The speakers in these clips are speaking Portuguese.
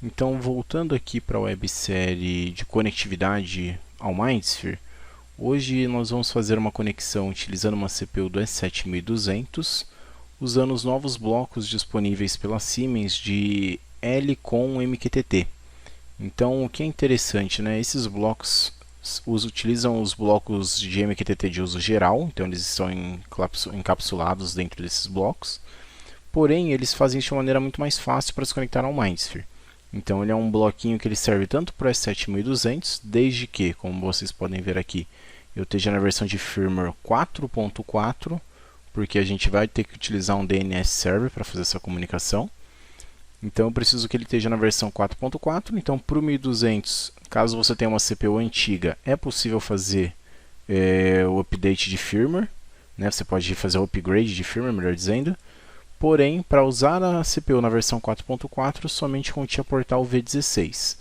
Então, voltando aqui para a websérie de conectividade ao MindSphere, hoje nós vamos fazer uma conexão utilizando uma CPU do S7200, usando os novos blocos disponíveis pela Siemens de L com MQTT. Então, o que é interessante, né? Esses blocos utilizam os blocos de MQTT de uso geral, então eles estão encapsulados dentro desses blocos, porém eles fazem isso de uma maneira muito mais fácil para se conectar ao MindSphere. Então ele é um bloquinho que ele serve tanto para o S7200, desde que, como vocês podem ver aqui, eu esteja na versão de firmware 4.4, porque a gente vai ter que utilizar um DNS Server para fazer essa comunicação. Então eu preciso que ele esteja na versão 4.4. Então para o 1200, caso você tenha uma CPU antiga, é possível fazer o update de firmware, né? Você pode fazer o upgrade de firmware, melhor dizendo. Porém, para usar a CPU na versão 4.4, somente continha portal V16.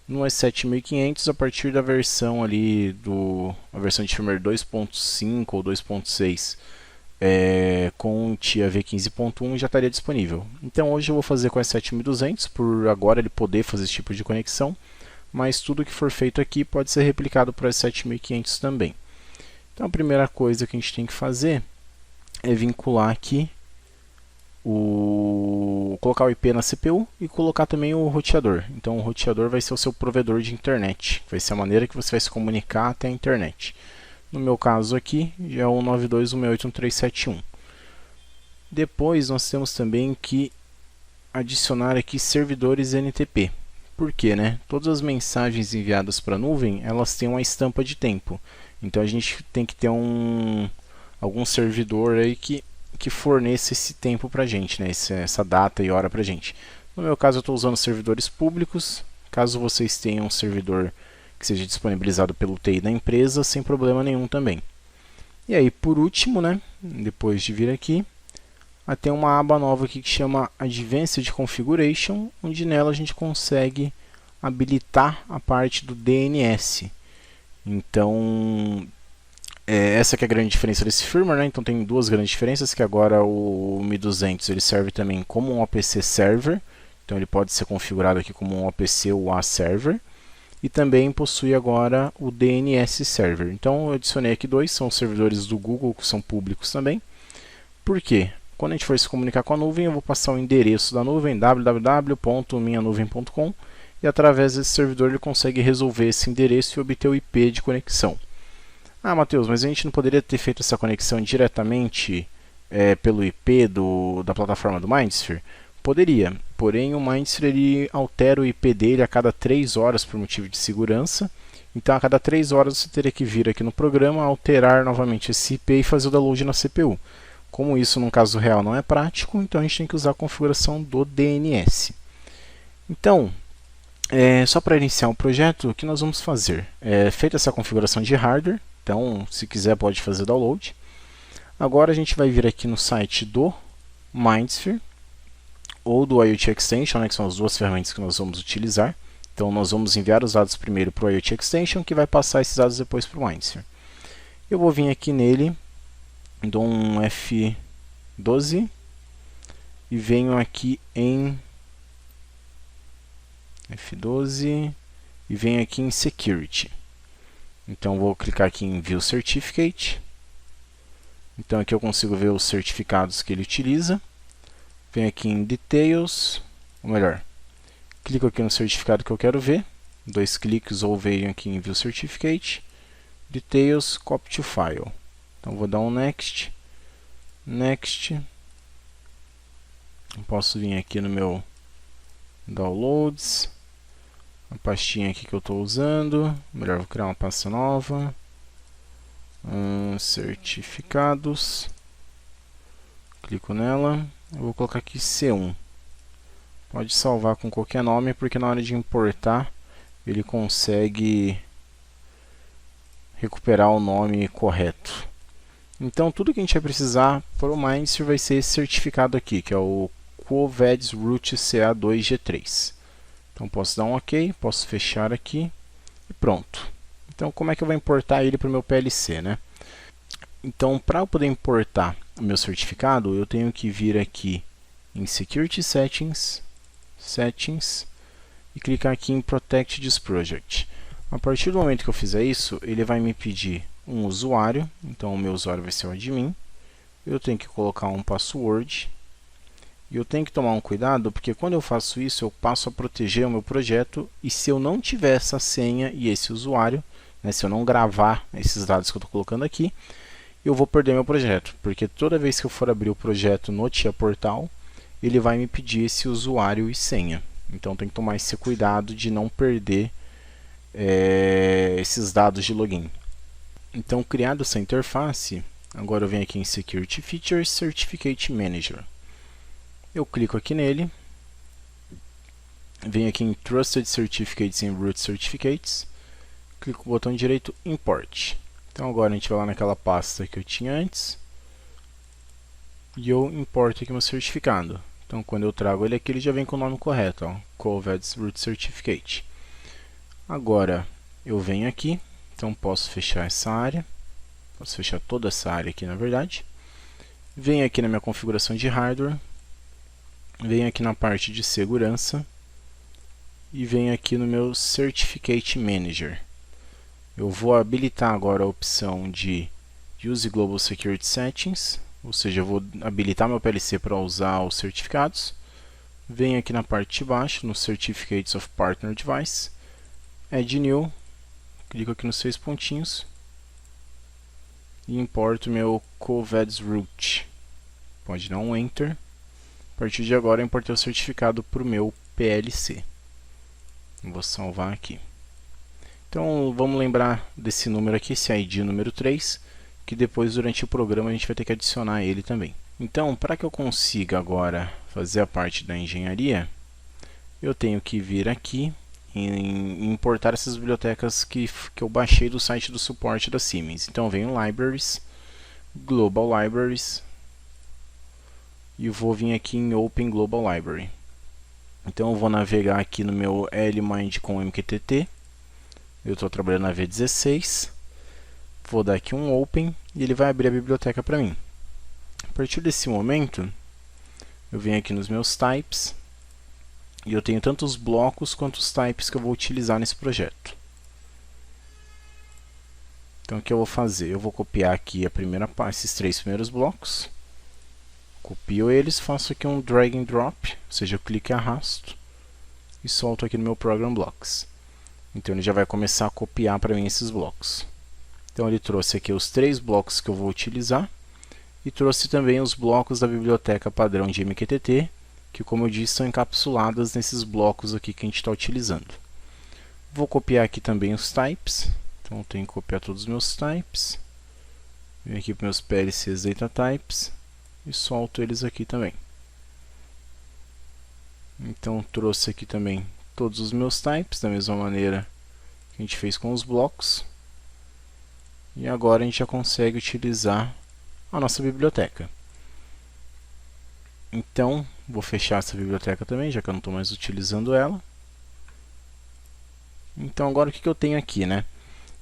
No S7500, a partir da versão ali a versão de firmware 2.5 ou 2.6, com TIA V15.1 já estaria disponível. Então hoje eu vou fazer com o S7200, por agora ele poder fazer esse tipo de conexão, mas tudo que for feito aqui pode ser replicado para o S7500 também. Então a primeira coisa que a gente tem que fazer é vincular aqui colocar o IP na CPU e colocar também o roteador. Então o roteador vai ser o seu provedor de internet, vai ser a maneira que você vai se comunicar até a internet. No meu caso aqui já é o 92.168.1.371. Depois nós temos também que adicionar aqui servidores NTP. Por quê, né? Todas as mensagens enviadas para a nuvem, elas têm uma estampa de tempo. Então a gente tem que ter algum servidor aí que forneça esse tempo para a gente, né? Essa data e hora para a gente. No meu caso, eu estou usando servidores públicos. Caso vocês tenham um servidor que seja disponibilizado pelo TI da empresa, sem problema nenhum também. E aí, por último, né? Depois de vir aqui, tem uma aba nova aqui que chama Advanced Configuration, onde nela a gente consegue habilitar a parte do DNS. Então, essa que é a grande diferença desse firmware, né? Então tem duas grandes diferenças, que agora o 1200 ele serve também como um OPC Server, então ele pode ser configurado aqui como um OPC UA Server, e também possui agora o DNS Server. Então eu adicionei aqui dois, são os servidores do Google, que são públicos também. Por quê? Quando a gente for se comunicar com a nuvem, eu vou passar o endereço da nuvem, www.minhanuvem.com, e através desse servidor ele consegue resolver esse endereço e obter o IP de conexão. Ah, Matheus, mas a gente não poderia ter feito essa conexão diretamente pelo IP da plataforma do MindSphere? Poderia, porém o MindSphere ele altera o IP dele a cada 3 horas por motivo de segurança. Então a cada 3 horas você teria que vir aqui no programa, alterar novamente esse IP e fazer o download na CPU. Como isso no caso real não é prático, então a gente tem que usar a configuração do DNS. Então, só para iniciar o projeto, o que nós vamos fazer? Feita essa configuração de hardware, então se quiser pode fazer download. Agora a gente vai vir aqui no site do MindSphere ou do IoT Extension, né, que são as duas ferramentas que nós vamos utilizar. Então nós vamos enviar os dados primeiro para o IoT Extension, que vai passar esses dados depois para o MindSphere. Eu vou vir aqui nele, dou um F12 e venho aqui em F12 e venho aqui em Security. Então vou clicar aqui em View Certificate. Então aqui eu consigo ver os certificados que ele utiliza. Venho aqui em Details, ou melhor, clico aqui no certificado que eu quero ver. 2 cliques ou venho aqui em View Certificate. Details, Copy to File. Então vou dar um Next. Next. Eu posso vir aqui no meu Downloads. A pastinha aqui que eu estou usando. Melhor, vou criar uma pasta nova. Certificados. Clico nela. Eu vou colocar aqui C1. Pode salvar com qualquer nome, porque na hora de importar ele consegue recuperar o nome correto. Então tudo que a gente vai precisar para o MindSphere vai ser esse certificado aqui, que é o Quoved's Root CA2G3. Então posso dar um OK, posso fechar aqui e pronto. Então como é que eu vou importar ele para o meu PLC, né? Então para eu poder importar o meu certificado, eu tenho que vir aqui em Security Settings, e clicar aqui em Protect this Project. A partir do momento que eu fizer isso, ele vai me pedir um usuário, então o meu usuário vai ser o admin. Eu tenho que colocar um password. E eu tenho que tomar um cuidado, porque quando eu faço isso, eu passo a proteger o meu projeto, e se eu não tiver essa senha e esse usuário, né, se eu não gravar esses dados que eu estou colocando aqui, eu vou perder meu projeto, porque toda vez que eu for abrir o projeto no Tia Portal, ele vai me pedir esse usuário e senha. Então tem que tomar esse cuidado de não perder esses dados de login. Então, criado essa interface, agora eu venho aqui em Security Features, Certificate Manager. Eu clico aqui nele, venho aqui em Trusted Certificates and Root Certificates, clico no botão direito Import. Então agora a gente vai lá naquela pasta que eu tinha antes, e eu importo aqui meu certificado. Então quando eu trago ele aqui, ele já vem com o nome correto, ó, COVID Root Certificate. Agora eu venho aqui, então posso fechar essa área, posso fechar toda essa área aqui na verdade. Venho aqui na minha configuração de hardware, venho aqui na parte de segurança e venho aqui no meu Certificate Manager. Eu vou habilitar agora a opção de Use Global Security Settings, ou seja, eu vou habilitar meu PLC para usar os certificados. Venho aqui na parte de baixo, no Certificates of Partner Device, Add New, clico aqui nos 6 pontinhos e importo meu COVID Root. Pode dar um Enter. A partir de agora eu importei o certificado para o meu PLC. Vou salvar aqui. Então vamos lembrar desse número aqui, esse ID número 3, que depois durante o programa a gente vai ter que adicionar ele também. Então, para que eu consiga agora fazer a parte da engenharia, eu tenho que vir aqui e importar essas bibliotecas que eu baixei do site do suporte da Siemens. Então eu venho em Libraries, Global Libraries, e vou vir aqui em Open Global Library. Então eu vou navegar aqui no meu LMind com MQTT. Eu estou trabalhando na V16. Vou dar aqui um Open e ele vai abrir a biblioteca para mim. A partir desse momento, eu venho aqui nos meus types e eu tenho tanto os blocos quanto os types que eu vou utilizar nesse projeto. Então o que eu vou fazer? Eu vou copiar aqui esses 3 primeiros blocos. Copio eles, faço aqui um drag and drop, ou seja, eu clico e arrasto e solto aqui no meu Program Blocks. Então ele já vai começar a copiar para mim esses blocos. Então ele trouxe aqui os 3 blocos que eu vou utilizar e trouxe também os blocos da biblioteca padrão de MQTT, que como eu disse são encapsuladas nesses blocos aqui que a gente está utilizando. Vou copiar aqui também os types, então eu tenho que copiar todos os meus types. Venho aqui para meus PLCs Data Types e solto eles aqui também. Então trouxe aqui também todos os meus types, da mesma maneira que a gente fez com os blocos. E agora a gente já consegue utilizar a nossa biblioteca. Então, vou fechar essa biblioteca também, já que eu não estou mais utilizando ela. Então agora o que eu tenho aqui, né?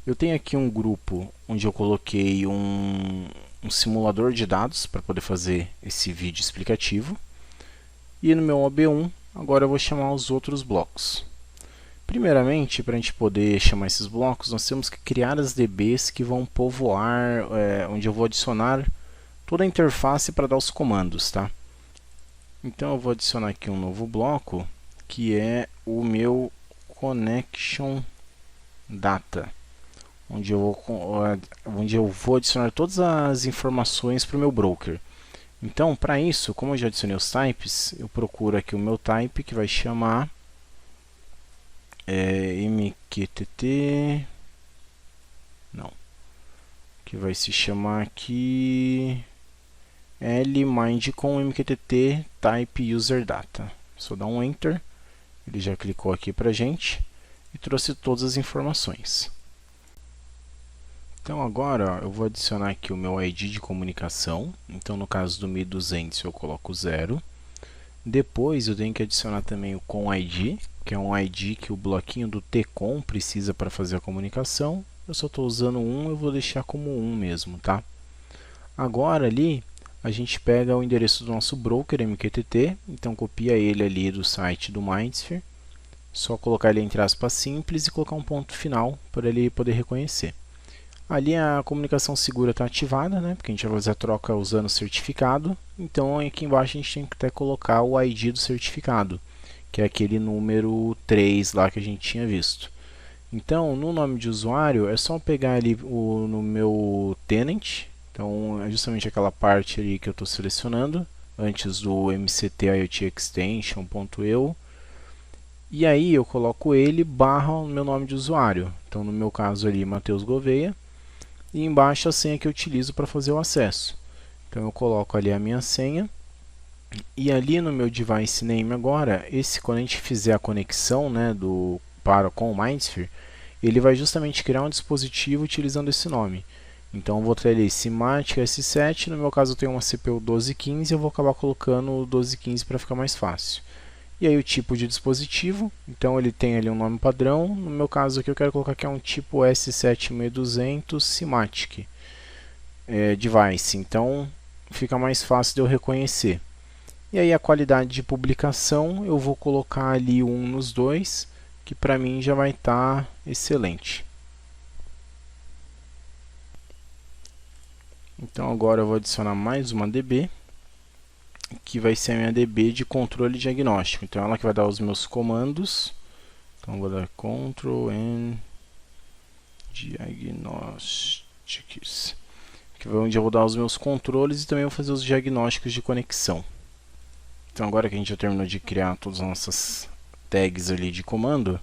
Eu tenho aqui um grupo onde eu coloquei um simulador de dados para poder fazer esse vídeo explicativo. E no meu OB1, agora eu vou chamar os outros blocos. Primeiramente, para a gente poder chamar esses blocos, nós temos que criar as DBs que vão povoar, onde eu vou adicionar toda a interface para dar os comandos, tá? Então eu vou adicionar aqui um novo bloco, que é o meu Connection Data, onde eu vou adicionar todas as informações para o meu broker. Então, para isso, como eu já adicionei os types, eu procuro aqui o meu type, que vai chamar MQTT, não, que vai se chamar aqui LMind com MQTT Type User Data. Só dar um Enter, ele já clicou aqui para a gente e trouxe todas as informações. Então agora eu vou adicionar aqui o meu ID de comunicação. Então no caso do 1200 eu coloco 0. Depois eu tenho que adicionar também o COM-ID, que é um ID que o bloquinho do TCOM precisa para fazer a comunicação. Eu só estou usando 1, eu vou deixar como 1 mesmo, tá? Agora ali a gente pega o endereço do nosso broker MQTT, então copia ele ali do site do MindSphere Só colocar ele entre aspas simples e colocar um ponto final para ele poder reconhecer. Ali a comunicação segura está ativada, né? Porque a gente vai fazer a troca usando o certificado. Então aqui embaixo a gente tem que até colocar o ID do certificado, que é aquele número 3 lá que a gente tinha visto. Então no nome de usuário é só pegar ali no meu tenant. Então é justamente aquela parte ali que eu estou selecionando antes do MCT IoT Extension.eu. E aí eu coloco ele barra o meu nome de usuário. Então no meu caso ali, Matheus Gouveia. E embaixo a senha que eu utilizo para fazer o acesso. Então eu coloco ali a minha senha. E ali no meu device name agora, quando a gente fizer a conexão, né, com o Mindsphere, ele vai justamente criar um dispositivo utilizando esse nome. Então eu vou ter ali Simatic S7, no meu caso eu tenho uma CPU 1215, eu vou acabar colocando o 1215 para ficar mais fácil. E aí o tipo de dispositivo, então ele tem ali um nome padrão, no meu caso aqui eu quero colocar que é um tipo S7200 Simatic Device, então fica mais fácil de eu reconhecer. E aí a qualidade de publicação eu vou colocar ali um nos dois, que para mim já vai estar excelente. Então agora eu vou adicionar mais uma DB, que vai ser a minha DB de controle diagnóstico. Então ela que vai dar os meus comandos. Então vou dar Ctrl N Diagnostics, que é onde eu vou dar os meus controles e também vou fazer os diagnósticos de conexão. Então agora que a gente já terminou de criar todas as nossas tags ali de comando,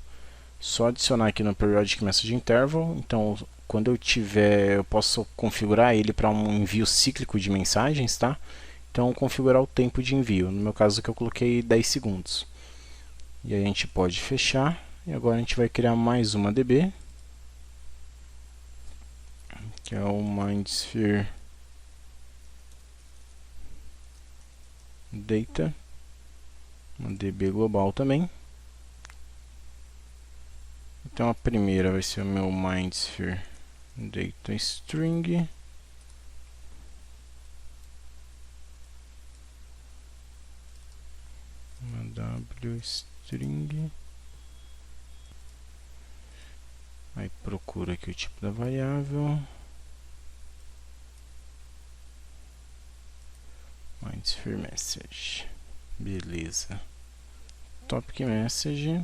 só adicionar aqui no Periodic Message Interval. Então quando eu tiver, eu posso configurar ele para um envio cíclico de mensagens, tá? Então configurar o tempo de envio, no meu caso que eu coloquei 10 segundos. E aí a gente pode fechar, e agora a gente vai criar mais uma DB, que é o Mindsphere Data, uma DB global também. Então a primeira vai ser o meu Mindsphere Data String. Uma W-string. Aí procura aqui o tipo da variável. Mindsphere Message. Beleza. Topic Message.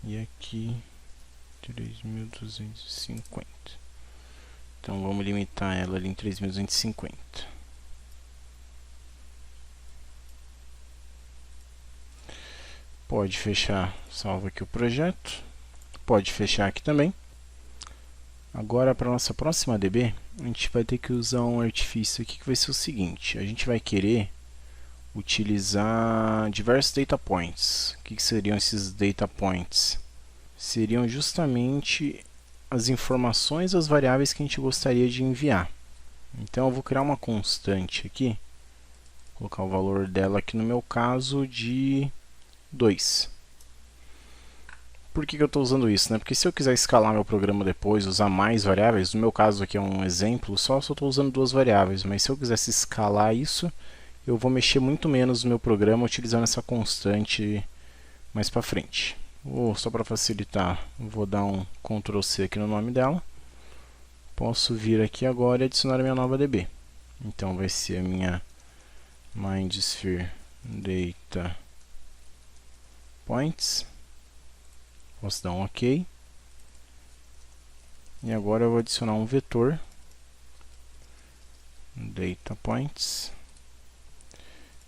E aqui 3250. Então vamos limitar ela ali em 3250. Pode fechar, salva aqui o projeto. Pode fechar aqui também. Agora para nossa próxima DB, a gente vai ter que usar um artifício aqui que vai ser o seguinte. A gente vai querer utilizar diversos data points. O que seriam esses data points? Seriam justamente as informações, as variáveis que a gente gostaria de enviar. Então eu vou criar uma constante aqui, colocar o valor dela aqui no meu caso de 2. Por que eu estou usando isso, né? Porque se eu quiser escalar meu programa depois, usar mais variáveis, no meu caso aqui é um exemplo, só estou usando 2 variáveis, mas se eu quisesse escalar isso, eu vou mexer muito menos no meu programa utilizando essa constante mais para frente. Só para facilitar, vou dar um Ctrl C aqui no nome dela. Posso vir aqui agora e adicionar a minha nova DB. Então vai ser a minha Mindsphere Data Points. Posso dar um OK. E agora eu vou adicionar um vetor Data Points,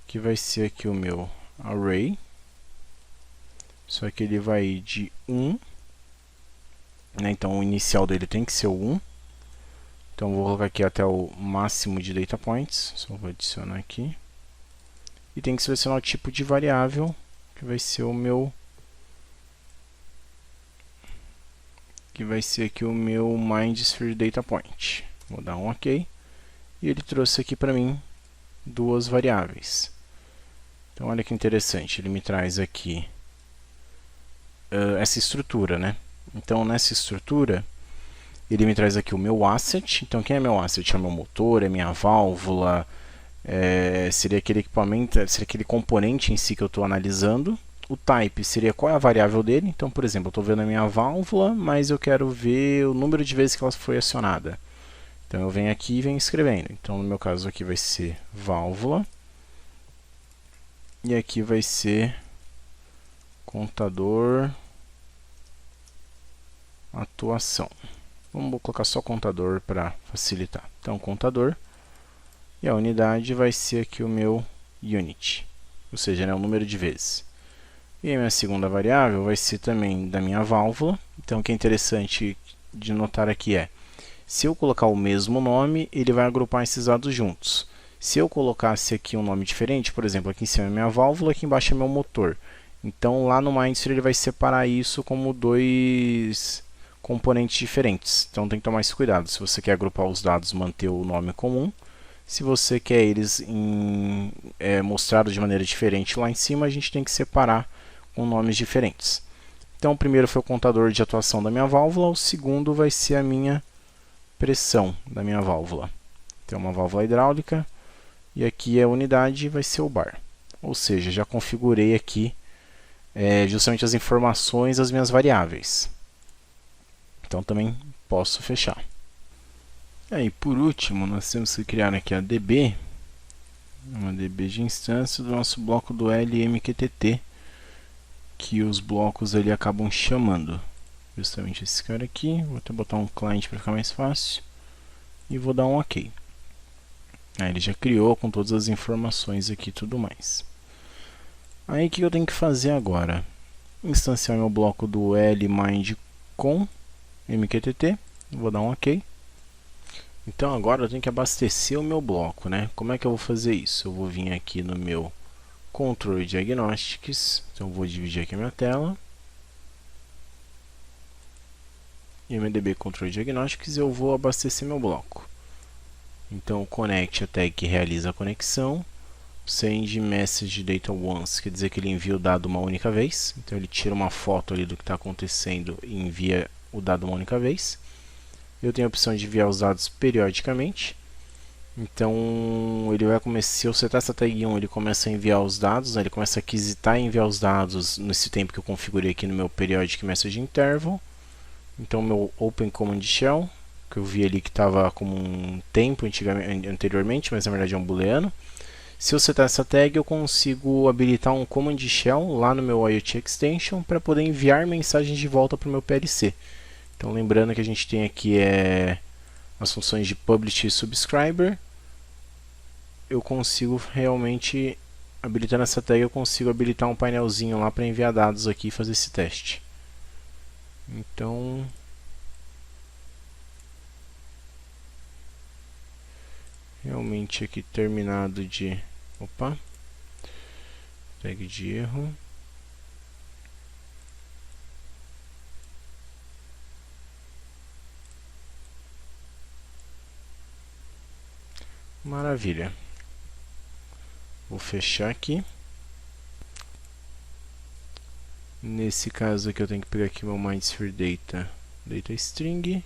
que vai ser aqui o meu array. Só que ele vai de 1, né? Então o inicial dele tem que ser o 1. Então vou colocar aqui até o máximo de data points. Só vou adicionar aqui. E tem que selecionar o tipo de variável, que vai ser o meu, Mindsphere Data Point. Vou dar um OK. E ele trouxe aqui para mim 2 variáveis. Então olha que interessante, ele me traz aqui essa estrutura, né? Então nessa estrutura ele me traz aqui o meu asset. Então quem é meu asset? É o meu motor, é minha válvula, seria aquele equipamento, seria aquele componente em si que eu estou analisando. O type seria qual é a variável dele. Então, por exemplo, eu estou vendo a minha válvula, mas eu quero ver o número de vezes que ela foi acionada. Então, eu venho aqui e venho escrevendo. Então, no meu caso aqui vai ser válvula. E aqui vai ser contador atuação. Vamos colocar só contador para facilitar. Então, contador. E a unidade vai ser aqui o meu unit. Ou seja, né, o número de vezes. E a minha segunda variável vai ser também da minha válvula. Então, o que é interessante de notar aqui é, se eu colocar o mesmo nome, ele vai agrupar esses dados juntos. Se eu colocasse aqui um nome diferente, por exemplo, aqui em cima é minha válvula, aqui embaixo é meu motor. Então, lá no MindSphere ele vai separar isso como dois componentes diferentes. Então, tem que tomar esse cuidado. Se você quer agrupar os dados, manter o nome comum. Se você quer eles mostrados de maneira diferente lá em cima, a gente tem que separar com nomes diferentes. Então, o primeiro foi o contador de atuação da minha válvula, o segundo vai ser a minha pressão da minha válvula. Tem uma válvula hidráulica e aqui a unidade vai ser o bar. Ou seja, já configurei aqui justamente as informações das minhas variáveis. Então, também posso fechar. E por último, nós temos que criar aqui a DB, uma DB de instância do nosso bloco do LMQTT, que os blocos ali acabam chamando. Justamente esse cara aqui. Vou até botar um client para ficar mais fácil. E vou dar um OK. Aí ele já criou com todas as informações aqui e tudo mais. Aí o que eu tenho que fazer agora? Instanciar meu bloco do LMind com MQTT. Vou dar um OK. Então agora eu tenho que abastecer o meu bloco, né? Como é que eu vou fazer isso? Eu vou vir aqui no meu Control Diagnostics. Então eu vou dividir aqui a minha tela. E MDB Control Diagnostics, eu vou abastecer meu bloco. Então, connect a tag que realiza a conexão. Send message data once, quer dizer que ele envia o dado uma única vez. Então, ele tira uma foto ali do que está acontecendo e envia o dado uma única vez. Eu tenho a opção de enviar os dados periodicamente. Então, ele vai começar, se eu setar essa tag 1, ele começa a enviar os dados, né? Ele começa a aquisitar e enviar os dados nesse tempo que eu configurei aqui no meu Periodic Message Interval. Então, meu Open Command Shell, que eu vi ali que estava como um tempo anteriormente, mas na verdade é um booleano. Se eu setar essa tag, eu consigo habilitar um Command Shell lá no meu IoT Extension para poder enviar mensagens de volta para o meu PLC. Então, lembrando que a gente tem aqui as funções de Publish e Subscriber. Eu consigo realmente, habilitando essa tag, eu consigo habilitar um painelzinho lá para enviar dados aqui e fazer esse teste. Então, realmente aqui terminado de... Opa! Tag de erro. Maravilha. Vou fechar aqui. Nesse caso aqui eu tenho que pegar aqui meu MindSphere Data String.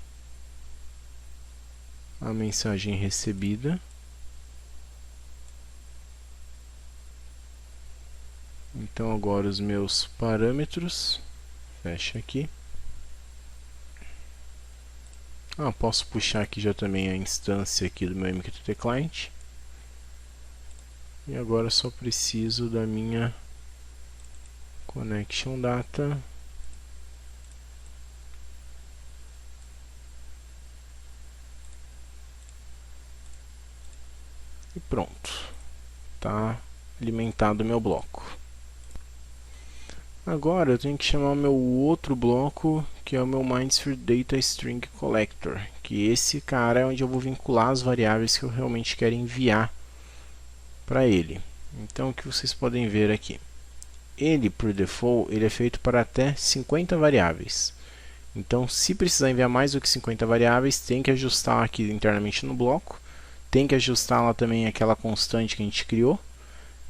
A mensagem recebida. Então agora os meus parâmetros. Fecha aqui. Posso puxar aqui já também a instância aqui do meu MQTT Client. E agora só preciso da minha Connection Data. E pronto. Está alimentado o meu bloco. Agora eu tenho que chamar o meu outro bloco, que é o meu MindSphere Data String Collector, que esse cara é onde eu vou vincular as variáveis que eu realmente quero enviar para ele. Então, o que vocês podem ver aqui? Ele, por default, ele é feito para até 50 variáveis. Então, se precisar enviar mais do que 50 variáveis, tem que ajustar aqui internamente no bloco. Tem que ajustar lá também aquela constante que a gente criou.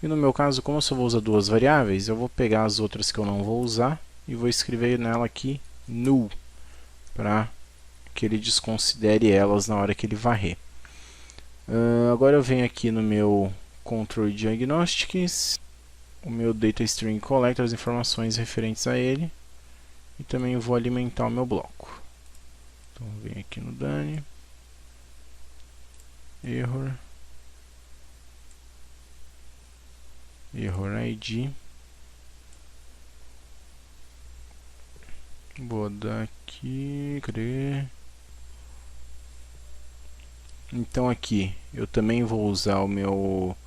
E no meu caso, como eu só vou usar duas variáveis, eu vou pegar as outras que eu não vou usar e vou escrever nela aqui null, para que ele desconsidere elas na hora que ele varrer. Agora eu venho aqui no meu Control Diagnostics o meu data string collector, as informações referentes a ele, e também vou alimentar o meu bloco. Então venho aqui no Dani, error ID, vou dar aqui, cadê? Então aqui eu também vou usar o meu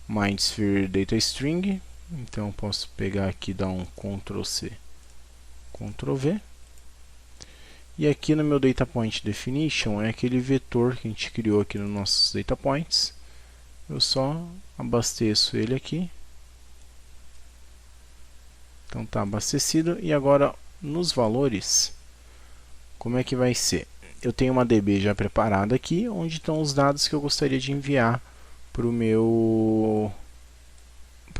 MindSphere Data String, então eu posso pegar aqui, dar um Ctrl C, Ctrl V, e aqui no meu Data Point Definition é aquele vetor que a gente criou aqui nos nossos Data Points, eu só abasteço ele aqui, então está abastecido. E agora nos valores, como é que vai ser? Eu tenho uma DB já preparada aqui, onde estão os dados que eu gostaria de enviar para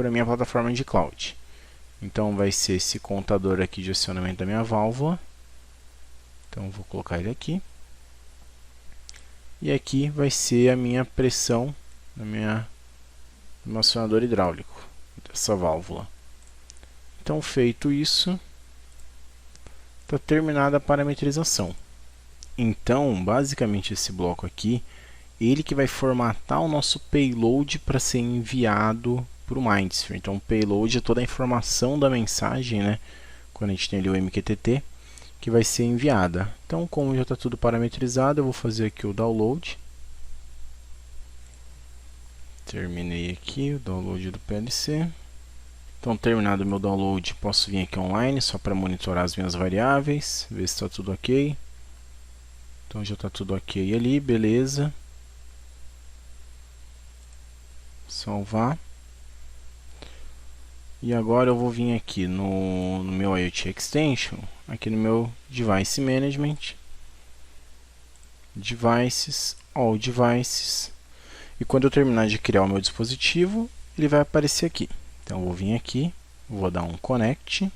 a minha plataforma de cloud. Então vai ser esse contador aqui de acionamento da minha válvula. Então vou colocar ele aqui. E aqui vai ser a minha pressão do meu acionador hidráulico, dessa válvula. Então feito isso, está terminada a parametrização. Então, basicamente esse bloco aqui, ele que vai formatar o nosso payload para ser enviado para o MindSphere. Então, o payload é toda a informação da mensagem, né? Quando a gente tem ali o MQTT, que vai ser enviada. Então, como já está tudo parametrizado, eu vou fazer aqui o download. Terminei aqui o download do PLC. Então, terminado o meu download, posso vir aqui online só para monitorar as minhas variáveis, ver se está tudo ok. Então já está tudo ok ali, beleza. Salvar. E agora eu vou vir aqui no meu IoT Extension, aqui no meu Device Management, Devices, All Devices. E quando eu terminar de criar o meu dispositivo, ele vai aparecer aqui. Então eu vou vir aqui, vou dar um Connect.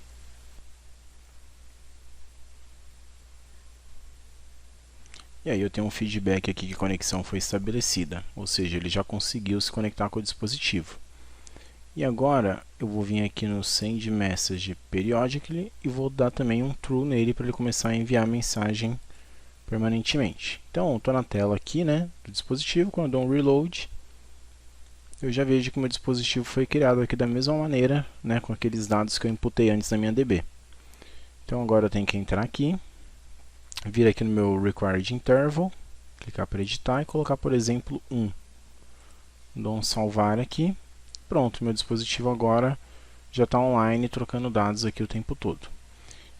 E aí eu tenho um feedback aqui que a conexão foi estabelecida, ou seja, ele já conseguiu se conectar com o dispositivo. E agora eu vou vir aqui no Send Message Periodically e vou dar também um True nele para ele começar a enviar mensagem permanentemente. Então eu estou na tela aqui, né, do dispositivo. Quando eu dou um Reload, eu já vejo que o meu dispositivo foi criado aqui da mesma maneira, né, com aqueles dados que eu inputei antes na minha DB. Então agora eu tenho que entrar aqui, vir aqui no meu Required Interval, clicar para editar e colocar, por exemplo, 1. Dou um salvar aqui. Pronto, meu dispositivo agora já está online trocando dados aqui o tempo todo.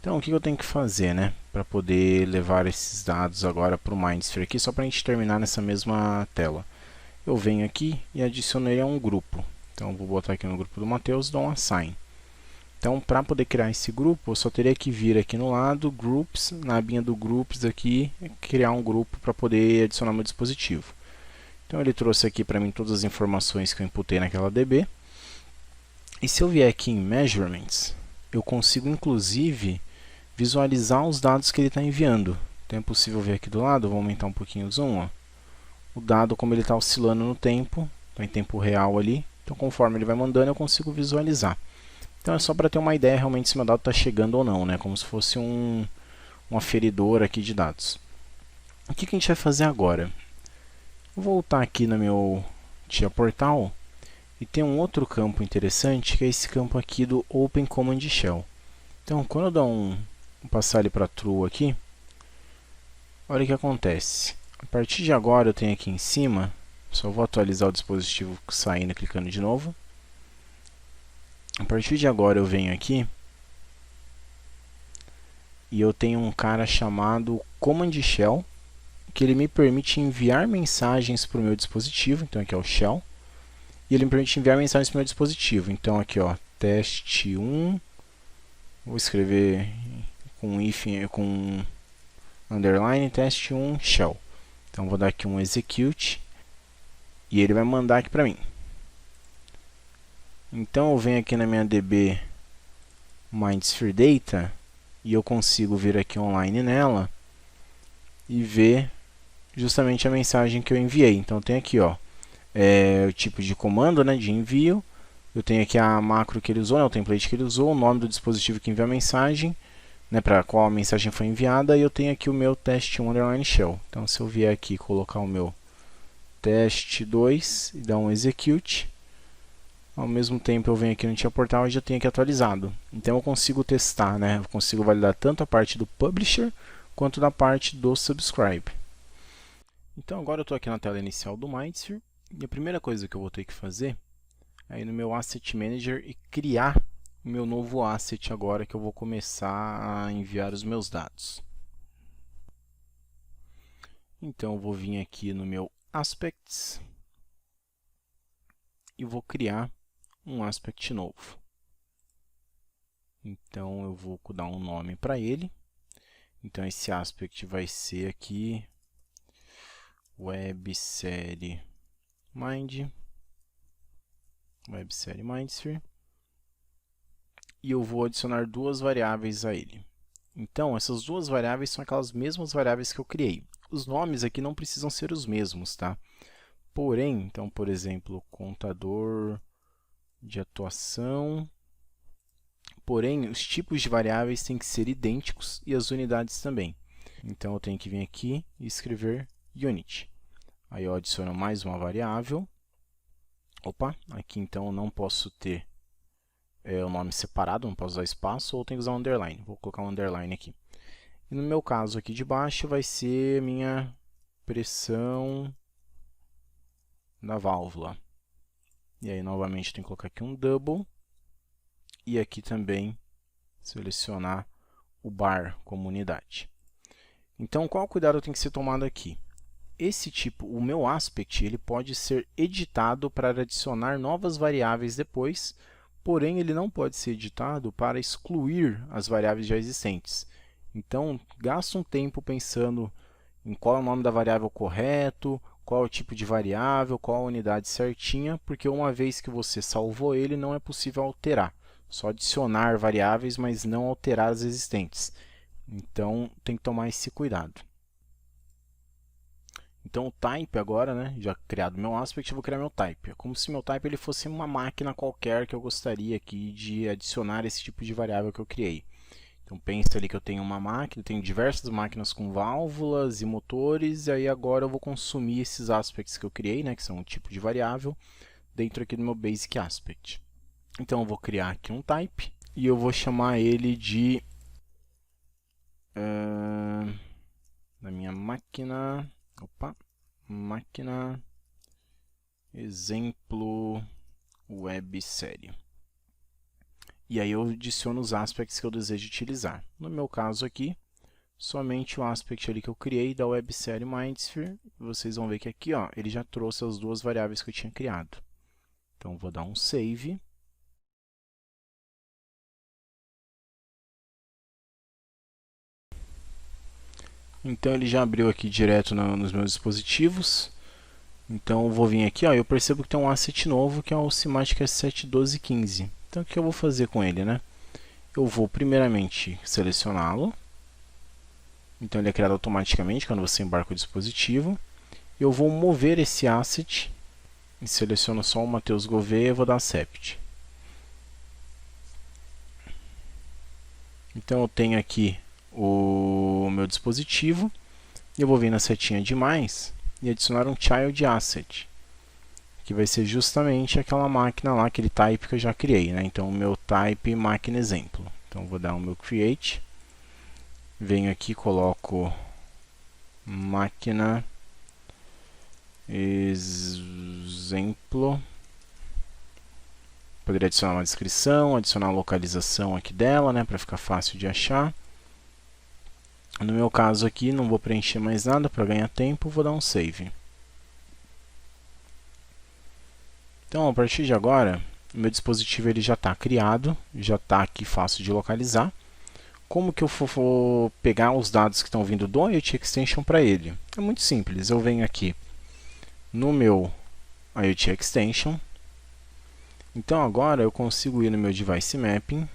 Então, o que eu tenho que fazer, né, para poder levar esses dados agora para o MindSphere aqui, só para a gente terminar nessa mesma tela. Eu venho aqui e adiciono ele a um grupo. Então, eu vou botar aqui no grupo do Matheus, dou um assign. Então, para poder criar esse grupo, eu só teria que vir aqui no lado, Groups, na abinha do Groups aqui, criar um grupo para poder adicionar meu dispositivo. Então, ele trouxe aqui para mim todas as informações que eu inputei naquela DB. E se eu vier aqui em Measurements, eu consigo, inclusive, visualizar os dados que ele está enviando. Então, é possível ver aqui do lado, vou aumentar um pouquinho o zoom, ó. O dado, como ele está oscilando no tempo, está em tempo real ali. Então, conforme ele vai mandando, eu consigo visualizar. Então é só para ter uma ideia realmente se meu dado está chegando ou não, né? Como se fosse um aferidor aqui de dados. O que a gente vai fazer agora? Vou voltar aqui no meu TIA Portal e tem um outro campo interessante, que é esse campo aqui do Open Command Shell. Então quando eu dou passar ele para True aqui, olha o que acontece. A partir de agora eu tenho aqui em cima, só vou atualizar o dispositivo saindo, clicando de novo. A partir de agora eu venho aqui e eu tenho um cara chamado Command Shell, que ele me permite enviar mensagens para o meu dispositivo. Então aqui é o Shell, e ele me permite enviar mensagens para o meu dispositivo. Então aqui, ó, teste1, vou escrever com com underline, teste1 shell. Então vou dar aqui um execute e ele vai mandar aqui para mim. Então eu venho aqui na minha DB MindSphere Data e eu consigo vir aqui online nela e ver justamente a mensagem que eu enviei. Então tem aqui, ó, o tipo de comando, né, de envio, Eu tenho aqui a macro que ele usou, né, o template que ele usou, o nome do dispositivo que enviou a mensagem, né, para qual a mensagem foi enviada, e eu tenho aqui o meu test1_shell. Então, se eu vier aqui colocar o meu test2 e dar um execute, ao mesmo tempo eu venho aqui no Tia Portal e já tenho aqui atualizado. Então eu consigo testar, né? Eu consigo validar tanto a parte do Publisher quanto da parte do Subscribe. Então agora eu estou aqui na tela inicial do Mindsphere e a primeira coisa que eu vou ter que fazer é ir no meu Asset Manager e criar o meu novo asset agora que eu vou começar a enviar os meus dados. Então eu vou vir aqui no meu Aspects e vou criar um aspect novo. Então eu vou dar um nome para ele. Então esse aspect vai ser aqui websérie Mindsphere, e eu vou adicionar duas variáveis a ele. Então essas duas variáveis são aquelas mesmas variáveis que eu criei. Os nomes aqui não precisam ser os mesmos, tá? Porém, então, por exemplo, contador de atuação. Porém, os tipos de variáveis têm que ser idênticos e as unidades também. Então, eu tenho que vir aqui e escrever unit. Aí eu adiciono mais uma variável. Opa, aqui então eu não posso ter o nome separado, não posso usar espaço, ou tenho que usar um underline. Vou colocar um underline aqui. E no meu caso aqui de baixo vai ser minha pressão da válvula. E aí, novamente, eu tenho que colocar aqui um double. E aqui também selecionar o bar como unidade. Então, qual cuidado tem que ser tomado aqui? Esse tipo, o meu aspect, ele pode ser editado para adicionar novas variáveis depois, porém ele não pode ser editado para excluir as variáveis já existentes. Então, gasta um tempo pensando em qual é o nome da variável correto, qual é o tipo de variável, qual a unidade certinha, porque uma vez que você salvou ele, não é possível alterar. Só adicionar variáveis, mas não alterar as existentes. Então, tem que tomar esse cuidado. Então, o type agora, né, já criado meu aspect, eu vou criar meu type. É como se meu type ele fosse uma máquina qualquer que eu gostaria aqui de adicionar esse tipo de variável que eu criei. Então, pensa ali que eu tenho uma máquina, eu tenho diversas máquinas com válvulas e motores, e aí agora eu vou consumir esses aspects que eu criei, né, que são um tipo de variável, dentro aqui do meu basic aspect. Então, eu vou criar aqui um type e eu vou chamar ele de da minha máquina, máquina exemplo websérie. E aí eu adiciono os aspects que eu desejo utilizar. No meu caso aqui, somente o aspect ali que eu criei da websérie Mindsphere. Vocês vão ver que aqui, ó, ele já trouxe as duas variáveis que eu tinha criado. Então, vou dar um save. Então, ele já abriu aqui direto nos meus dispositivos. Então, eu vou vir aqui, ó, eu percebo que tem um asset novo, que é o Simatic S71215. Então, o que eu vou fazer com ele, né? Eu vou, primeiramente, selecioná-lo. Então, ele é criado automaticamente quando você embarca o dispositivo. Eu vou mover esse asset e seleciono só o Matheus Gouveia e vou dar accept. Então, eu tenho aqui o meu dispositivo. E eu vou vir na setinha de mais e adicionar um child asset, que vai ser justamente aquela máquina lá, aquele type que eu já criei, né? Então, o meu type máquina exemplo. Então, vou dar o meu create. Venho aqui, coloco máquina exemplo. Poderia adicionar uma descrição, adicionar a localização aqui dela, né, para ficar fácil de achar. No meu caso aqui, não vou preencher mais nada para ganhar tempo, vou dar um save. Então, a partir de agora, o meu dispositivo ele já está criado, já está aqui fácil de localizar. Como que eu vou pegar os dados que estão vindo do IoT Extension para ele? É muito simples, eu venho aqui no meu IoT Extension. Então agora eu consigo ir no meu Device Mapping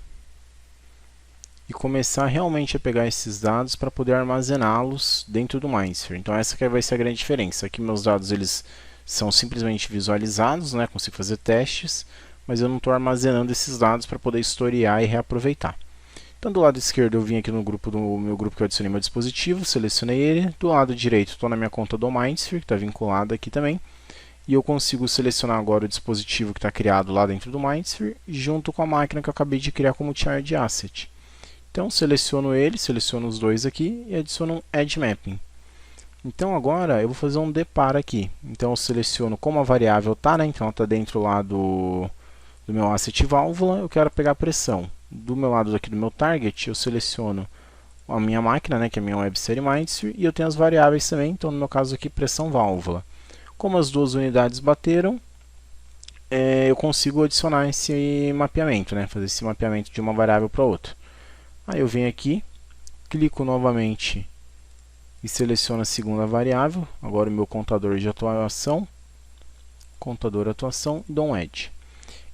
e começar realmente a pegar esses dados para poder armazená-los dentro do Mindsphere. Então essa que vai ser a grande diferença. Aqui meus dados eles são simplesmente visualizados, né? Consigo fazer testes, mas eu não estou armazenando esses dados para poder historiar e reaproveitar. Então do lado esquerdo eu vim aqui no grupo do meu grupo que eu adicionei meu dispositivo, selecionei ele. Do lado direito estou na minha conta do Mindsphere, que está vinculada aqui também. E eu consigo selecionar agora o dispositivo que está criado lá dentro do Mindsphere, junto com a máquina que eu acabei de criar como Child Asset. Então seleciono ele, seleciono os dois aqui e adiciono um Edge Mapping. Então agora eu vou fazer um depar aqui. Então eu seleciono como a variável está, né? Então está dentro lá do meu asset válvula, eu quero pegar a pressão. Do meu lado aqui do meu target, eu seleciono a minha máquina, né? Que é a minha Web Série Mindsphere, e eu tenho as variáveis também. Então no meu caso aqui, pressão válvula. Como as duas unidades bateram, eu consigo adicionar esse mapeamento, né? Fazer esse mapeamento de uma variável para outra. Aí eu venho aqui, clico novamente e seleciono a segunda variável. Agora o meu contador de atuação, e dou um Edge.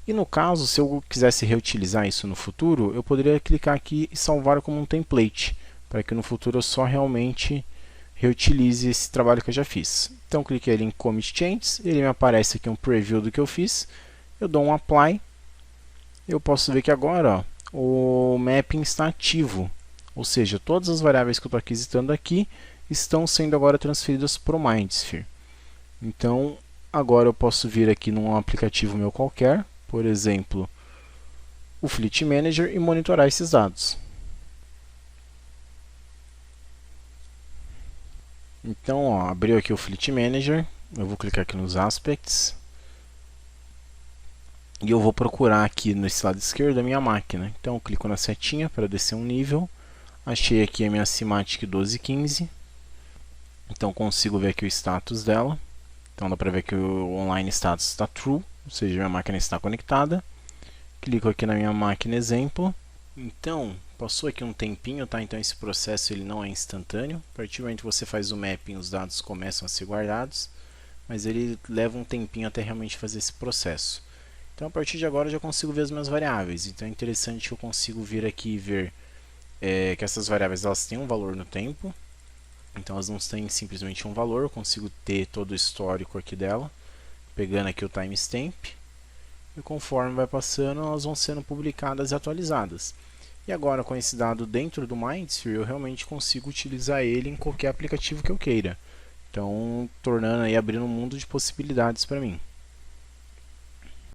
E no caso, se eu quisesse reutilizar isso no futuro, eu poderia clicar aqui e salvar como um template, para que no futuro eu só realmente reutilize esse trabalho que eu já fiz. Então cliquei ali em Commit Changes, ele me aparece aqui um preview do que eu fiz, eu dou um Apply, eu posso ver que agora ó, o mapping está ativo, ou seja, todas as variáveis que eu estou aquisitando aqui estão sendo agora transferidas para o Mindsphere. Então agora eu posso vir aqui num aplicativo meu qualquer, por exemplo, o Fleet Manager, e monitorar esses dados. Então, ó, abriu aqui o Fleet Manager, eu vou clicar aqui nos Aspects e eu vou procurar aqui nesse lado esquerdo a minha máquina. Então, eu clico na setinha para descer um nível, achei aqui a minha Simatic 1215, então consigo ver aqui o status dela. Então dá para ver que o online status está true, ou seja, minha máquina está conectada. Clico aqui na minha máquina exemplo. Então, passou aqui um tempinho, tá? Então esse processo ele não é instantâneo. A partir do momento que você faz o mapping, os dados começam a ser guardados, mas ele leva um tempinho até realmente fazer esse processo. Então a partir de agora eu já consigo ver as minhas variáveis. Então é interessante que eu consigo vir aqui e ver que essas variáveis elas têm um valor no tempo. Então elas não têm simplesmente um valor, eu consigo ter todo o histórico aqui dela, pegando aqui o timestamp, e conforme vai passando elas vão sendo publicadas e atualizadas. E agora com esse dado dentro do Mindsphere eu realmente consigo utilizar ele em qualquer aplicativo que eu queira. Então tornando aí, abrindo um mundo de possibilidades para mim.